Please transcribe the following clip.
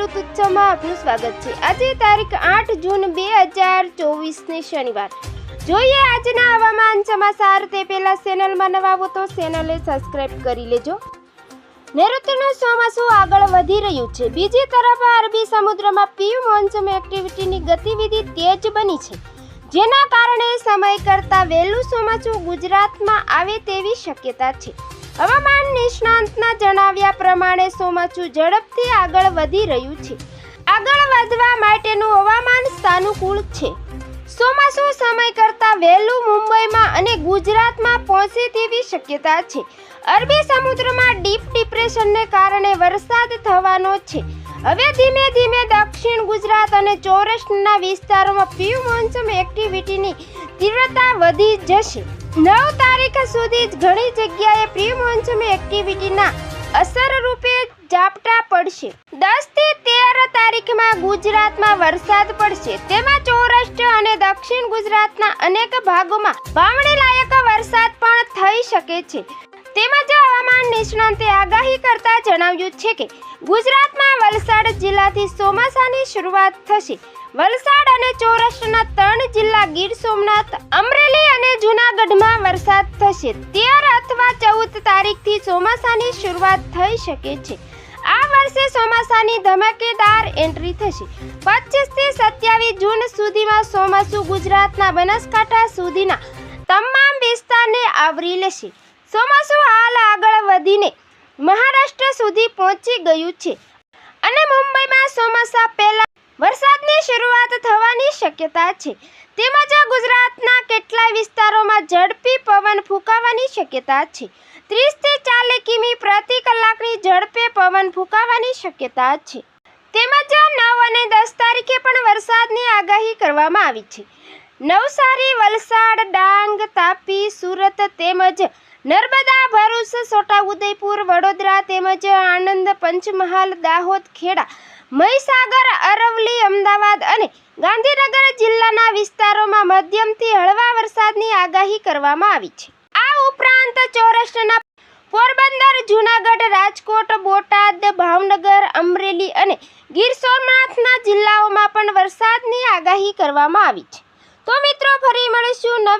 ખેડૂત ઉત્સવમાં આપનું સ્વાગત છે। આજે તારીખ 8 જૂન 2024 ને શનિવાર। જોઈએ આજના હવામાન સમાચાર। તે પહેલા ચેનલમાં નવા હો તો ચેનલને સબસ્ક્રાઇબ કરી લેજો। નૈઋત્યનું ચોમાસું આગળ વધી રહ્યું છે। બીજી તરફ અરબી સમુદ્રમાં પ્રી મોન્સૂન એક્ટિવિટીની ગતિવિધિ તેજ બની છે, જેના કારણે સમય કરતાં વહેલું ચોમાસું ગુજરાતમાં આવે તેવી શક્યતા છે। હવામાન નિષ્ણાંતના જણાવ્યા પ્રમાણે ચોમાસું ઝડપથી આગળ વધી રહ્યું છે। આગળ વધવા માટેનું હવામાન સાનુકૂળ છે। ચોમાસું સમય કરતાં વહેલું મુંબઈમાં અને ગુજરાતમાં પહોંચે તેવી શક્યતા છે। અરબી સમુદ્રમાં ડીપ ડિપ્રેશનને કારણે વરસાદ થવાનો છે। હવે ધીમે ધીમે દક્ષિણ ગુજરાત અને સૌરાષ્ટ્રના વિસ્તારોમાં પ્રી મોન્સૂન એક્ટિવિટીની તીવ્રતા વધી જશે। 9 તારીખ સુધી ઘણી જગ્યાએ પ્રી મોન્સૂન એક્ટિવિટીના અસર રૂપે ઝાપટા પડશે। 10 થી 13 તારીખમાં ગુજરાતમાં વરસાદ પડશે, તેમાં સૌરાષ્ટ્ર અને દક્ષિણ ગુજરાતના અનેક ભાગોમાં વાવણી લાયક વરસાદ પણ થઈ શકે છે। તેમજ હવામાન નિષ્ણાંતે આગાહી કરતા જણાવ્યું છે કે ગુજરાતમાં વલસાડ જિલ્લાથી ચોમાસાની શરૂઆત થશે। વલસાડ અને સૌરાષ્ટ્રના 3 જિલ્લા ગીર સોમનાથ, અમરેલી અને જૂનાગઢમાં વરસાદ થશે। 13 અથવા 14 તારીખથી ચોમાસાની શરૂઆત થઈ શકે છે। આ વર્ષે ચોમાસાની ધમાકેદાર એન્ટ્રી થશે। 25 થી 27 જૂન સુધીમાં ચોમાસું ગુજરાતના બનાસકાંઠા સુધીના તમામ વિસ્તારને આવરી લેશે। ચોમાસું હાલ આગળ વધીને મહારાષ્ટ્ર સુધી પહોંચી ગયું છે અને મુંબઈમાં ચોમાસા પહેલા વરસાદની શરૂઆત થવાની શક્યતા છે। તેમજ ગુજરાતના કેટલાય વિસ્તારોમાં ઝડપી પવન ફૂંકાવાની શક્યતા છે। 30 થી 40 કિમી પ્રતિ કલાકની ઝડપે પવન ફૂંકાવાની શક્યતા છે। તેમજ 9 અને 10 તારીખે પણ વરસાદની આગાહી કરવામાં આવી છે। નવસારી, વલસાડ, ડાંગ, તાપી, સુરત તેમજ નર્મદા, ભરૂચ, છોટાઉદેપુર, વડોદરા તેમજ આણંદ, પંચમહાલ, દાહોદ, ખેડા, મહીસાગર, અરવલ્લી, અમદાવાદ અને ગાંધીનગર જિલ્લાના વિસ્તારોમાં મધ્યમથી હળવા વરસાદની આગાહી કરવામાં આવી છે। આ ઉપરાંત સૌરાષ્ટ્રના પોરબંદર, જૂનાગઢ, રાજકોટ, બોટાદ, ભાવનગર, અમરેલી અને ગીર સોમનાથના જિલ્લાઓમાં પણ વરસાદની આગાહી કરવામાં આવી છે। તો મિત્રો, ફરી મળીશું નવી